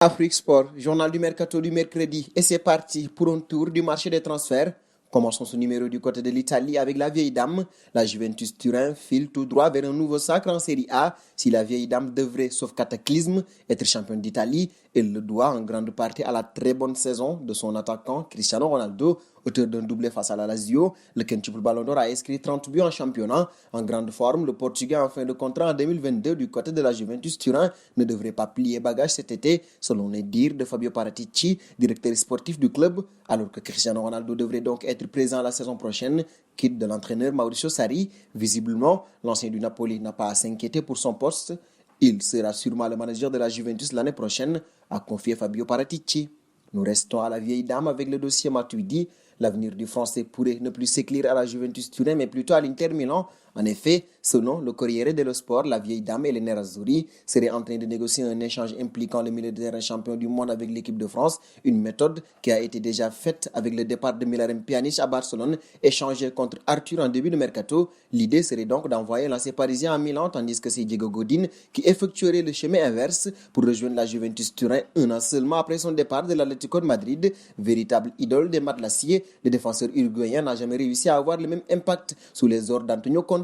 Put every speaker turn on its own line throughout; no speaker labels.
Afrique Sport, journal du mercato du mercredi, et c'est parti pour un tour du marché des transferts. Commençons ce numéro du côté de l'Italie avec la vieille dame. La Juventus Turin file tout droit vers un nouveau sacre en Série A. Si la vieille dame devrait, sauf cataclysme, être championne d'Italie, elle le doit en grande partie à la très bonne saison de son attaquant Cristiano Ronaldo, auteur d'un doublé face à la Lazio. Le quintuple Ballon d'Or a inscrit 30 buts en championnat. En grande forme, le Portugais en fin de contrat en 2022 du côté de la Juventus Turin ne devrait pas plier bagage cet été, selon les dires de Fabio Paratici, directeur sportif du club, alors que Cristiano Ronaldo devrait donc être présent la saison prochaine, quitte de l'entraîneur Mauricio Sarri. Visiblement, l'ancien du Napoli n'a pas à s'inquiéter pour son poste. Il sera sûrement le manager de la Juventus l'année prochaine, a confié Fabio Paratici. Nous restons à la vieille dame avec le dossier Matuidi. L'avenir du Français pourrait ne plus s'éclairer à la Juventus Turin, mais plutôt à l'Inter Milan. En effet, selon le Corriere dello Sport, la vieille dame et les Nerazzurri seraient en train de négocier un échange impliquant le milieu de terrain champion du monde avec l'équipe de France, une méthode qui a été déjà faite avec le départ de Miralem Pjanic à Barcelone, échangé contre Arthur en début de mercato. L'idée serait donc d'envoyer l'ancien parisien à Milan, tandis que c'est Diego Godin qui effectuerait le chemin inverse pour rejoindre la Juventus Turin un an seulement après son départ de l'Atlético de Madrid. Véritable idole des matelassiers, le défenseur uruguayen n'a jamais réussi à avoir le même impact sous les ordres d'Antonio Conte.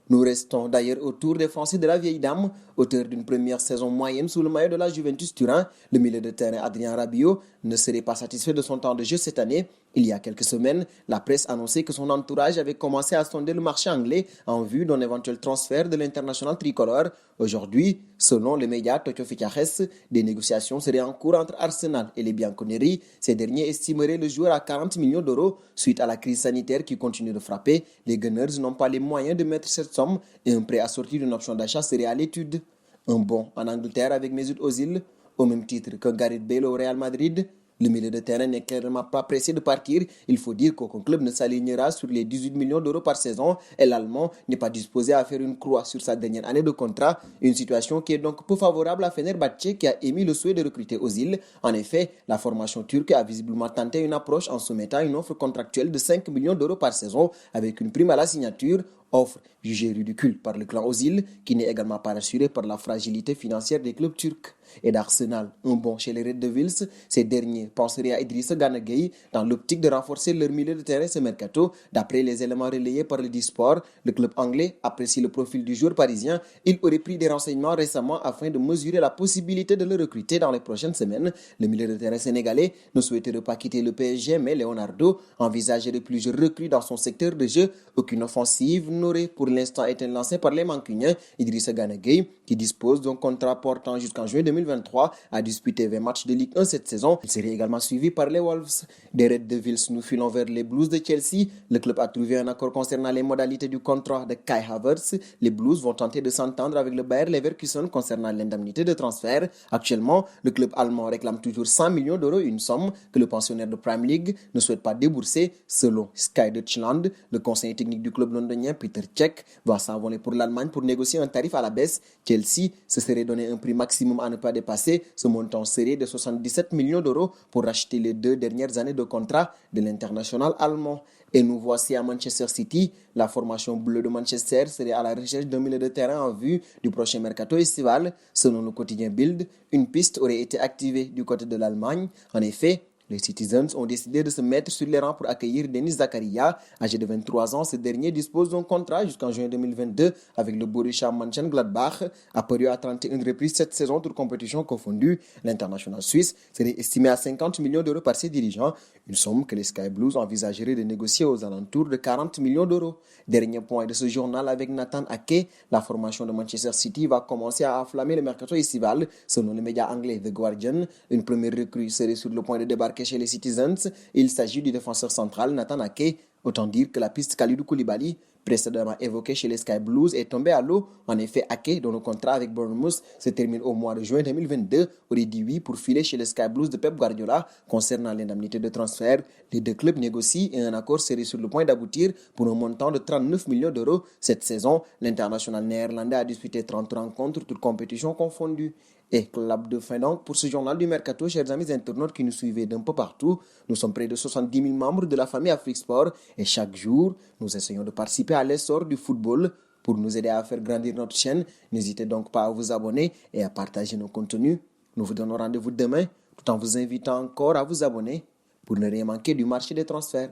Nous restons d'ailleurs autour des Français de la vieille dame, auteur d'une première saison moyenne sous le maillot de la Juventus Turin. Le milieu de terrain Adrien Rabiot ne serait pas satisfait de son temps de jeu cette année. Il y a quelques semaines, la presse annonçait que son entourage avait commencé à sonder le marché anglais en vue d'un éventuel transfert de l'international tricolore. Aujourd'hui, selon les médias Tokyo Fichajes, des négociations seraient en cours entre Arsenal et les Bianconeri. Ces derniers estimeraient le joueur à 40 millions d'euros. Suite à la crise sanitaire qui continue de frapper, les Gunners n'ont pas les moyens de mettre cette somme et un prêt assorti d'une option d'achat serait à l'étude. Un bond en Angleterre avec Mesut Ozil, au même titre que Gareth Bale au Real Madrid. Le milieu de terrain n'est clairement pas pressé de partir. Il faut dire qu'aucun club ne s'alignera sur les 18 millions d'euros par saison et l'Allemand n'est pas disposé à faire une croix sur sa dernière année de contrat. Une situation qui est donc peu favorable à Fenerbahçe qui a émis le souhait de recruter Ozil. En effet, la formation turque a visiblement tenté une approche en soumettant une offre contractuelle de 5 millions d'euros par saison avec une prime à la signature. Offre jugée ridicule par le clan Ozil, qui n'est également pas rassuré par la fragilité financière des clubs turcs. Et d'Arsenal, un bon chez les Red Devils, ces derniers penseraient à Idrissa Gana Gueye dans l'optique de renforcer leur milieu de terrain ce mercato. D'après les éléments relayés par le Disport, le club anglais apprécie le profil du joueur parisien. Il aurait pris des renseignements récemment afin de mesurer la possibilité de le recruter dans les prochaines semaines. Le milieu de terrain sénégalais ne souhaiterait pas quitter le PSG, mais Leonardo envisagerait plusieurs recrues dans son secteur de jeu. Aucune offensive n'aurait pour l'instant été lancée par les Mancuniens. Idrissa Gana Gueye, qui dispose d'un contrat portant jusqu'en juin 2023, a disputé 20 matchs de Ligue 1 cette saison. Il serait également suivi par les Wolves. Des Red Devils, nous filons vers les Blues de Chelsea. Le club a trouvé un accord concernant les modalités du contrat de Kai Havertz. Les Blues vont tenter de s'entendre avec le Bayer Leverkusen concernant l'indemnité de transfert. Actuellement, le club allemand réclame toujours 100 millions d'euros, une somme que le pensionnaire de Prime League ne souhaite pas débourser. Selon Sky Deutschland, le conseiller technique du club londonien Peter Cech va s'envoler pour l'Allemagne pour négocier un tarif à la baisse. Chelsea se serait donné un prix maximum à ne pas dépasser. Ce montant serait de 77 millions d'euros pour racheter les 2 dernières années de contrat de l'international allemand. Et nous voici à Manchester City. La formation bleue de Manchester serait à la recherche d'un milieu de terrain en vue du prochain mercato estival. Selon le quotidien Bild, une piste aurait été activée du côté de l'Allemagne. En effet, les Citizens ont décidé de se mettre sur les rangs pour accueillir Denis Zakaria. Âgé de 23 ans, ce dernier dispose d'un contrat jusqu'en juin 2022 avec le Borussia Mönchengladbach. Apparu à 31 reprises cette saison, toute compétition confondue, l'international suisse serait estimé à 50 millions d'euros par ses dirigeants, une somme que les Sky Blues envisageraient de négocier aux alentours de 40 millions d'euros. Dernier point de ce journal avec Nathan Ake, la formation de Manchester City va commencer à enflammer le mercato estival. Selon le média anglais The Guardian, une première recrue serait sur le point de débarquer chez les Citizens. Il s'agit du défenseur central Nathan Ake. Autant dire que la piste Kalidou Koulibaly, précédemment évoquée chez les Sky Blues, est tombée à l'eau. En effet, Ake, dont le contrat avec Bournemouth se termine au mois de juin 2022, aurait dit oui pour filer chez les Sky Blues de Pep Guardiola. Concernant l'indemnité de transfert, les deux clubs négocient et un accord serait sur le point d'aboutir pour un montant de 39 millions d'euros. Cette saison, l'international néerlandais a disputé 30 rencontres, toutes compétitions confondues. Et clap de fin donc pour ce journal du Mercato, chers amis internautes qui nous suivez d'un peu partout. Nous sommes près de 70 000 membres de la famille Afrique Sport et chaque jour, nous essayons de participer à l'essor du football. Pour nous aider à faire grandir notre chaîne, n'hésitez donc pas à vous abonner et à partager nos contenus. Nous vous donnons rendez-vous demain, tout en vous invitant encore à vous abonner pour ne rien manquer du marché des transferts.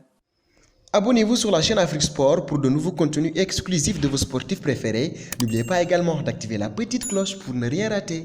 Abonnez-vous sur la chaîne Afrique Sport pour de nouveaux contenus exclusifs de vos sportifs préférés. N'oubliez pas également d'activer la petite cloche pour ne rien rater.